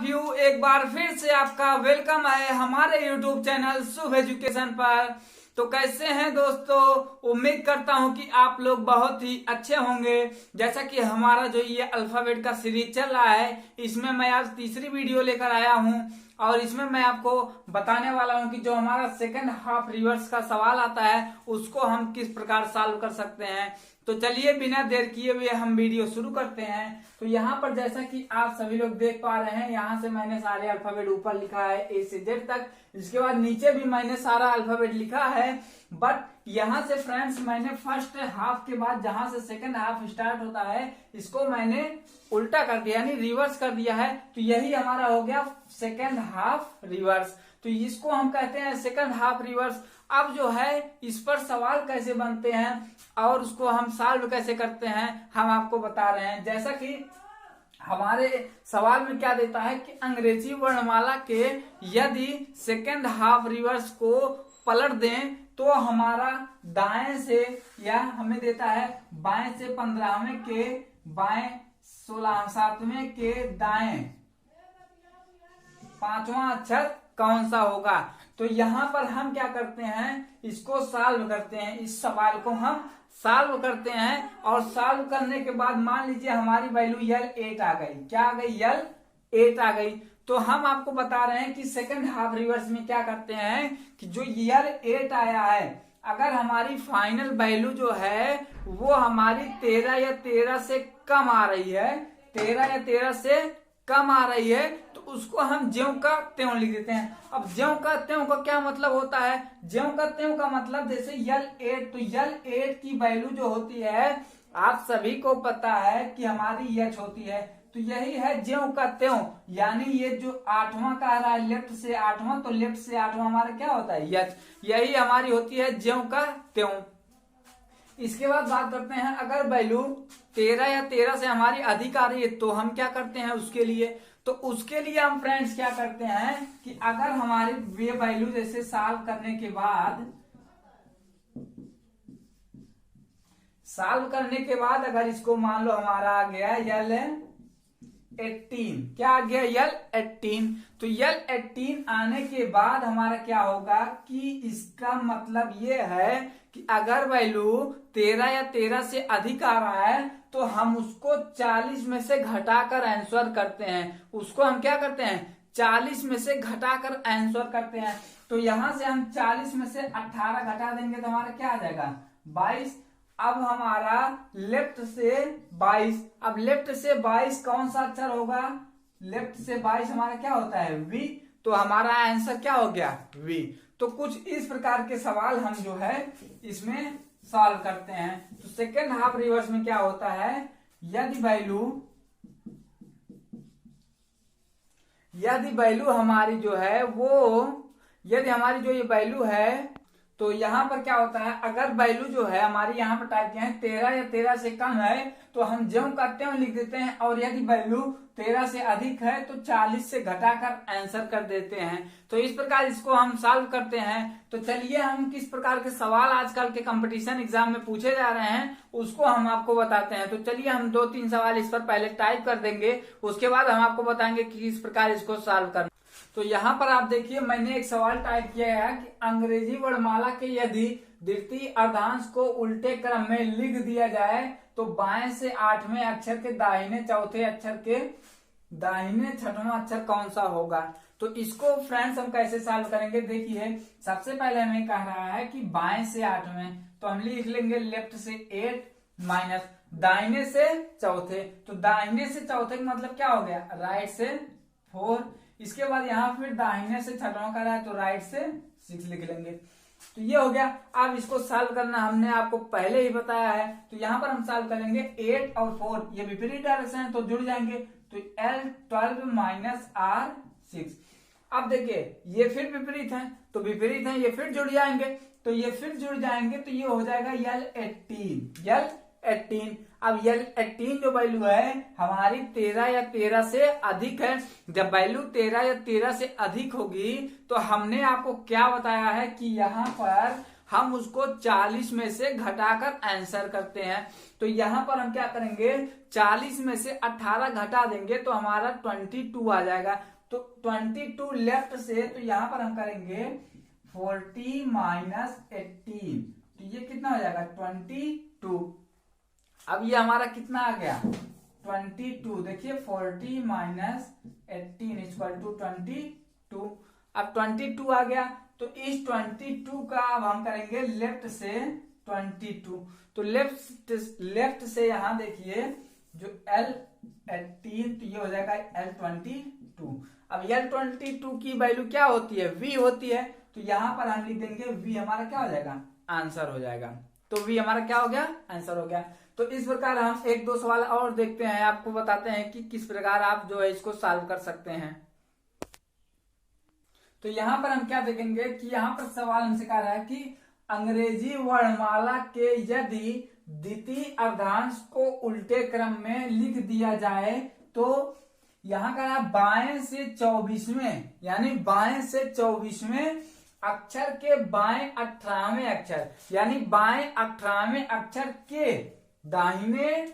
View एक बार फिर से आपका वेलकम है हमारे यूट्यूब चैनल शुभ एजुकेशन पर। तो कैसे हैं दोस्तों, उम्मीद करता हूं कि आप लोग बहुत ही अच्छे होंगे। जैसा कि हमारा जो ये अल्फाबेट का सीरीज चल रहा है, इसमें मैं आज तीसरी वीडियो लेकर आया हूं और इसमें मैं आपको बताने वाला हूं कि जो हमारा सेकंड हाफ रिवर्स का सवाल आता है उसको हम किस प्रकार सॉल्व कर सकते हैं। तो चलिए बिना देर किए हुए हम वीडियो शुरू करते हैं। तो यहाँ पर जैसा कि आप सभी लोग देख पा रहे हैं, यहाँ से मैंने सारे अल्फाबेट ऊपर लिखा है ए से जेड तक। इसके बाद नीचे भी मैंने सारा अल्फाबेट लिखा है, बट यहाँ से फ्रेंड्स मैंने फर्स्ट हाफ के बाद जहां से सेकंड हाफ स्टार्ट होता है इसको मैंने उल्टा कर दिया, यानी रिवर्स कर दिया है। तो यही हमारा हो गया सेकंड हाफ रिवर्स। तो इसको हम कहते हैं सेकंड हाफ रिवर्स। अब जो है इस पर सवाल कैसे बनते हैं और उसको हम सॉल्व कैसे करते हैं हम आपको बता रहे हैं। जैसा कि हमारे सवाल में क्या देता है कि अंग्रेजी वर्णमाला के यदि सेकंड हाफ रिवर्स को पलट दें तो हमारा दाएं से, या हमें देता है बाएं से 15वें के बाएं 7वें के दाएं 5वां अक्षर कौन सा होगा। तो यहाँ पर हम क्या करते हैं, इसको सॉल्व करते हैं, इस सवाल को हम सॉल्व करते हैं। और सॉल्व करने के बाद मान लीजिए हमारी वैल्यू यल 8 आ गई। क्या आ गई? यल 8 आ गई। तो हम आपको बता रहे हैं कि सेकंड हाफ रिवर्स में क्या करते हैं कि जो यल 8 आया है, अगर हमारी फाइनल वैल्यू जो है वो हमारी 13 या 13 से कम आ रही है, 13 या 13 से कम आ रही है, तो उसको हम ज्यों का त्यों लिख देते हैं। अब ज्यों का त्यों का क्या मतलब होता है? ज्यों का त्यों का मतलब जैसे यल 8, तो यल 8 की वैल्यू जो होती है आप सभी को पता है कि हमारी यच होती है। तो यही है ज्यों का त्यों, यानी ये जो 8वां का आ रहा है लेफ्ट से 8वां, तो लेफ्ट से 8वां हमारा क्या होता है? यच। यही हमारी होती है ज्यों का त्यों। इसके बाद बात करते हैं, अगर वैल्यू 13 या 13 से हमारी अधिक आ रही है तो हम क्या करते हैं उसके लिए? तो उसके लिए हम फ्रेंड्स क्या करते हैं कि अगर हमारी ये वैल्यू जैसे सॉल्व करने के बाद अगर इसको मान लो हमारा आ गया यल 18, क्या आ गया? यल 18। तो यल 18 आने के बाद हमारा क्या होगा कि इसका मतलब ये है कि अगर वैल्यू 13 या 13 से अधिक आ रहा है तो हम उसको 40 में से घटाकर आंसर करते हैं। उसको हम क्या करते हैं? 40 में से घटाकर आंसर करते हैं। तो यहां से हम 40 में से 18 घटा देंगे तो हमारा क्या आ जाएगा? 22। अब हमारा लेफ्ट से 22, अब लेफ्ट से 22 कौन सा अक्षर होगा? लेफ्ट से 22 हमारा क्या होता है? वी। तो हमारा आंसर क्या हो गया? वी। तो कुछ इस प्रकार के सवाल हम जो है इसमें सॉल्व करते हैं। तो सेकेंड हाफ रिवर्स में क्या होता है, यदि वैल्यू हमारी जो है वो, यदि हमारी जो ये वैल्यू है, तो यहाँ पर क्या होता है, अगर वैल्यू जो है हमारी यहाँ पर टाइप किया है 13 या 13 से कम है तो हम ज्यों का त्यों लिख देते हैं, और यदि वैल्यू 13 से अधिक है तो 40 से घटाकर आंसर कर देते हैं। तो इस प्रकार इसको हम सॉल्व करते हैं। तो चलिए हम किस प्रकार के सवाल आजकल के कंपटीशन एग्जाम में पूछे जा रहे हैं उसको हम आपको बताते हैं। तो चलिए हम 2-3 सवाल इस पर पहले टाइप कर देंगे, उसके बाद हम आपको बताएंगे कि किस प्रकार इसको सॉल्व करना। तो यहाँ पर आप देखिए मैंने एक सवाल टाइप किया है कि अंग्रेजी वर्णमाला के यदि द्वितीय अर्धांश को उल्टे क्रम में लिख दिया जाए तो बाएं से 8वें अक्षर के दाहिने चौथे अक्षर के दाहिने 6वां अक्षर कौन सा होगा। तो इसको फ्रेंड्स हम कैसे सॉल्व करेंगे, देखिए सबसे पहले हमें कह रहा है कि बाएं से 8वें, तो हम लिख लेंगे लेफ्ट से 8 माइनस दाहिने से चौथे। तो दाहिने से चौथे का मतलब क्या हो गया? राइट से 4। इसके बाद यहाँ फिर दाहिने से 6वां का रहा है तो राइट से 6 लिख लेंगे। तो ये हो गया। अब इसको सॉल्व करना हमने आपको पहले ही बताया है। तो यहाँ पर हम सॉल्व करेंगे 8 और 4 ये विपरीत डायरेक्शन है तो जुड़ जाएंगे। तो L12 माइनस R6। अब देखिए ये फिर विपरीत है तो विपरीत है, ये फिर जुड़ जाएंगे तो ये फिर जुड़ जाएंगे, तो ये हो जाएगा L18। अब L18 जो वैल्यू है हमारी 13 या 13 से अधिक है। जब वैल्यू 13 या 13 से अधिक होगी तो हमने आपको क्या बताया है कि यहाँ पर हम उसको 40 में से घटाकर आंसर करते हैं। तो यहाँ पर हम क्या करेंगे, 40 में से 18 घटा देंगे तो हमारा 22 आ जाएगा। तो 22 लेफ्ट से, तो यहाँ पर हम करेंगे 40 माइनस 18, तो ये कितना हो जाएगा 22। अब ये हमारा कितना आ गया 22। देखिए 40 माइनस 18 इक्वल टू 22। अब 22 आ गया, तो इस 22 का अब हम करेंगे लेफ्ट से 22। तो लेफ्ट से यहां देखिए जो L18, तो ये हो जाएगा L22। अब L22 की वैल्यू क्या होती है, V होती है। तो यहां पर हम लिख देंगे V हमारा क्या हो जाएगा, आंसर हो जाएगा। तो V हमारा क्या हो गया, आंसर हो गया। तो इस प्रकार हम एक दो सवाल और देखते हैं, आपको बताते हैं कि किस प्रकार आप जो है इसको सॉल्व कर सकते हैं। तो यहाँ पर हम क्या देखेंगे कि यहाँ पर सवाल हमसे कह रहा है कि अंग्रेजी वर्णमाला के यदि द्वितीय अर्धांश को उल्टे क्रम में लिख दिया जाए तो यहाँ का बाएं से 24वें, यानी बाएं से 24वें अक्षर के बाएं 18वें अक्षर, यानी बाएं 18वें अक्षर के दाहिने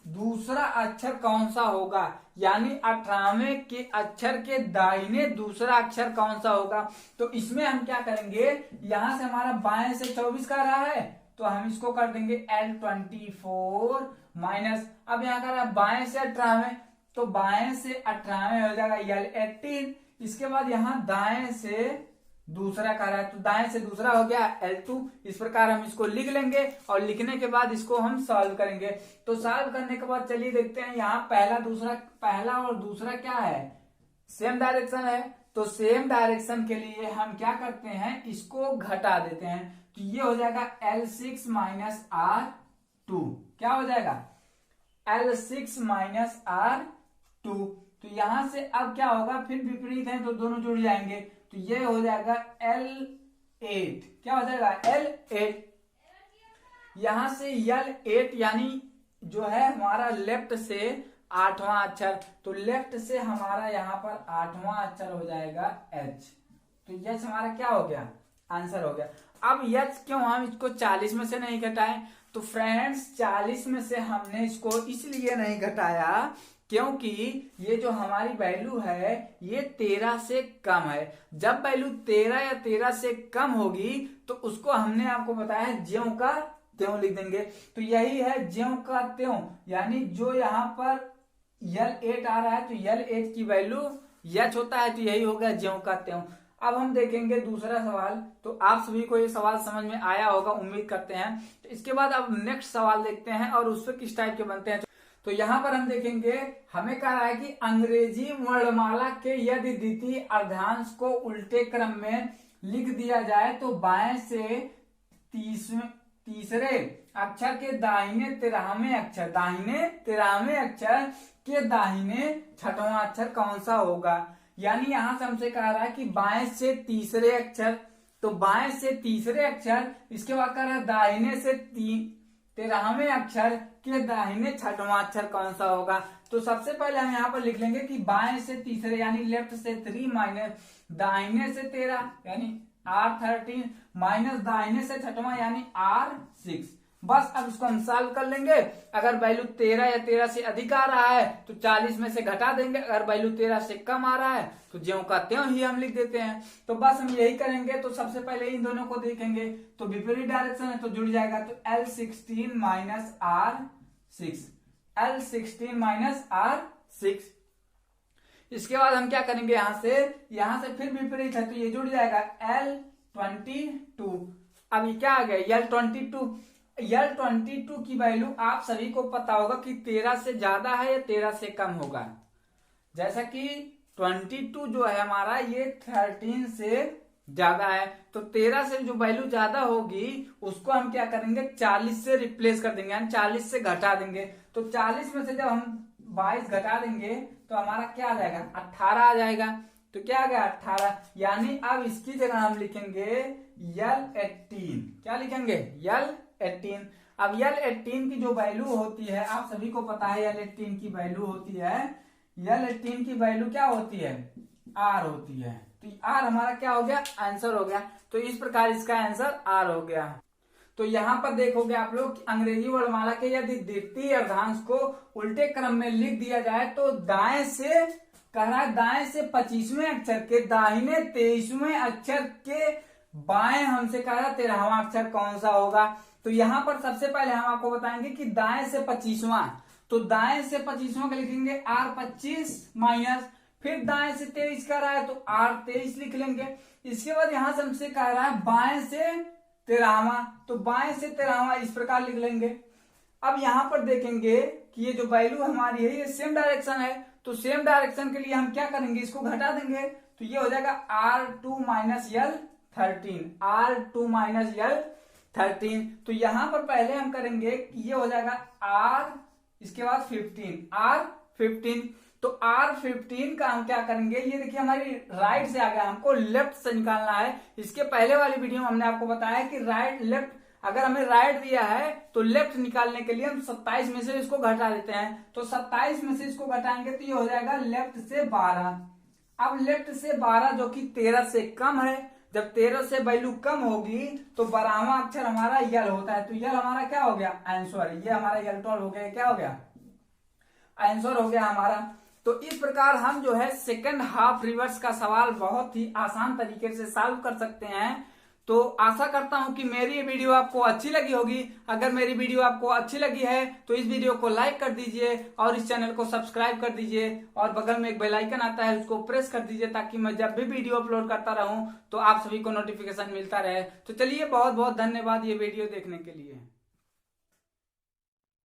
दूसरा अक्षर कौन सा होगा, यानी 18वें के अक्षर के दाहिने दूसरा अक्षर कौन सा होगा। तो इसमें हम क्या करेंगे, यहां से हमारा बाएं से 24 का रहा है तो हम इसको कर देंगे L24 माइनस, अब यहाँ का रहा बाएं से 18वें, तो बाएं से 18वें हो जाएगा L18। इसके बाद यहाँ दाएं से दूसरा का रहा है तो दाएं से दूसरा हो गया L2। इस प्रकार हम इसको लिख लेंगे और लिखने के बाद इसको हम सॉल्व करेंगे। तो सॉल्व करने के बाद चलिए देखते हैं, यहाँ पहला और दूसरा क्या है, सेम डायरेक्शन है। तो सेम डायरेक्शन के लिए हम क्या करते हैं, इसको घटा देते हैं। तो ये हो जाएगा L6 माइनस R2, क्या हो जाएगा L6 माइनस R2। तो यहां से अब क्या होगा, फिर विपरीत है तो दोनों जुड़ जाएंगे, तो ये हो जाएगा L8, क्या हो जाएगा L8। यहां से L8 यानी जो है हमारा लेफ्ट से 8वां अक्षर, तो लेफ्ट से हमारा यहाँ पर 8वां अक्षर हो जाएगा H। तो H हमारा क्या हो गया, आंसर हो गया। अब H क्यों हम इसको 40 में से नहीं घटाएं, तो फ्रेंड्स 40 में से हमने इसको इसलिए नहीं घटाया क्योंकि ये जो हमारी वैल्यू है ये 13 से कम है। जब वैल्यू 13 या 13 से कम होगी तो उसको हमने आपको बताया है ज्यों का त्यों लिख देंगे। तो यही है ज्यों का त्यों, यानी जो यहाँ पर L8 आ रहा है तो L8 की वैल्यू H होता है, तो यही होगा ज्यों का त्यों। अब हम देखेंगे दूसरा सवाल। तो आप सभी को ये सवाल समझ में आया होगा, उम्मीद करते हैं। तो इसके बाद अब नेक्स्ट सवाल देखते हैं और उससे किस टाइप के बनते हैं। तो यहाँ पर हम देखेंगे, हमें कहा है कि अंग्रेजी वर्णमाला के यदि द्वितीय अर्धांश को उल्टे क्रम में लिख दिया जाए तो बाएं से तीसरे अक्षर के दाहिने 13वें अक्षर के दाहिने 6वां अक्षर कौन सा होगा। यानी यहां से हमसे कह रहा है कि बाएं से तीसरे अक्षर, तो बाएं से तीसरे अक्षर, इसके बाद कह रहा है दाहिने से 13वें अक्षर के दाहिने 6वां अक्षर कौन सा होगा। तो सबसे पहले हम यहाँ पर लिख लेंगे कि बाएं से तीसरे यानी लेफ्ट से 3 माइनस दाहिने से 13 यानी R13 माइनस दाहिने से 6वां यानी R6। बस अब इसको हम सॉल्व कर लेंगे। अगर वैल्यू 13 या 13 से अधिक आ रहा है तो 40 में से घटा देंगे, अगर वैल्यू 13 से कम आ रहा है तो ज्यों का त्यों ही हम लिख देते हैं। तो बस हम यही करेंगे। तो सबसे पहले इन दोनों को देखेंगे, तो विपरीत डायरेक्शन है तो जुड़ जाएगा, तो L16 minus R6, L16 minus R6। इसके बाद हम क्या करेंगे, यहां से फिर विपरीत है तो ये जुड़ जाएगा L22। अब ये क्या आ गया L22 की वैल्यू आप सभी को पता होगा कि 13 से ज्यादा है या 13 से कम होगा। जैसा कि 22 जो है हमारा ये 13 से ज्यादा है, तो 13 से जो वैल्यू ज्यादा होगी उसको हम क्या करेंगे 40 से रिप्लेस कर देंगे, यानी 40 से घटा देंगे। तो 40 में से जब हम 22 घटा देंगे तो हमारा क्या आ जाएगा 18 आ जाएगा। तो क्या आ गया 18, यानी अब इसकी जगह हम लिखेंगे L18। क्या लिखेंगे L18। अब L18 की जो वैल्यू होती है आप सभी को पता है, L18 की वैल्यू होती है, L18 की वैल्यू क्या होती है आर होती है। तो आर हमारा क्या हो गया, आंसर हो गया। तो इस प्रकार इसका आंसर आर हो गया। तो यहाँ पर देखोगे आप लोग अंग्रेजी वर्णमाला के यदि द्वितीय अर्धांश को उल्टे क्रम में लिख दिया जाए तो दाएं से कह रहा है, दाएं से 25वें अक्षर के दाहिने 23वें अक्षर के बाएं हमसे कह रहा है 13वां अक्षर कौन सा होगा। तो यहाँ पर सबसे पहले हम आपको बताएंगे कि दाएं से 25वां, तो दाएं से 25वां का लिखेंगे R25 माइनस, फिर दाएं से 23 कह रहा है तो R23 लिख लेंगे। इसके बाद यहां से हमसे कह रहा है बाएं से 13वां, तो बाएं से 13वां इस प्रकार लिख लेंगे। अब यहां पर देखेंगे कि ये जो वैल्यू हमारी है ये सेम डायरेक्शन है, तो सेम डायरेक्शन के लिए हम क्या करेंगे, इसको घटा देंगे। तो ये हो जाएगा R2 minus L 13, R2 minus L 13। तो यहां पर पहले हम करेंगे कि ये हो जाएगा R, इसके बाद 15, R15। तो R15 का हम क्या करेंगे, ये देखिए हमारी राइट से आ गया, हमको लेफ्ट से निकालना है। इसके पहले वाली वीडियो में हमने आपको बताया कि राइट लेफ्ट, अगर हमें राइट दिया है तो लेफ्ट निकालने के लिए हम 27 में से इसको घटा देते हैं। तो 27 में से इसको घटाएंगे तो ये हो जाएगा लेफ्ट से 12। अब लेफ्ट से 12 जो कि 13 से कम है, जब 13 से वैल्यू कम होगी तो 12वां अक्षर हमारा यल होता है। तो यल हमारा क्या हो गया, आंसर। ये हमारा यल 12 हो गया, क्या हो गया, आंसर हो गया हमारा। तो इस प्रकार हम जो है सेकंड हाफ रिवर्स का सवाल बहुत ही आसान तरीके से सॉल्व कर सकते हैं। तो आशा करता हूं कि मेरी ये वीडियो आपको अच्छी लगी होगी। अगर मेरी वीडियो आपको अच्छी लगी है तो इस वीडियो को लाइक कर दीजिए और इस चैनल को सब्सक्राइब कर दीजिए, और बगल में एक बेल आइकन आता है उसको प्रेस कर दीजिए ताकि मैं जब भी वीडियो अपलोड करता रहूं तो आप सभी को नोटिफिकेशन मिलता रहे। तो चलिए, बहुत बहुत धन्यवाद ये वीडियो देखने के लिए।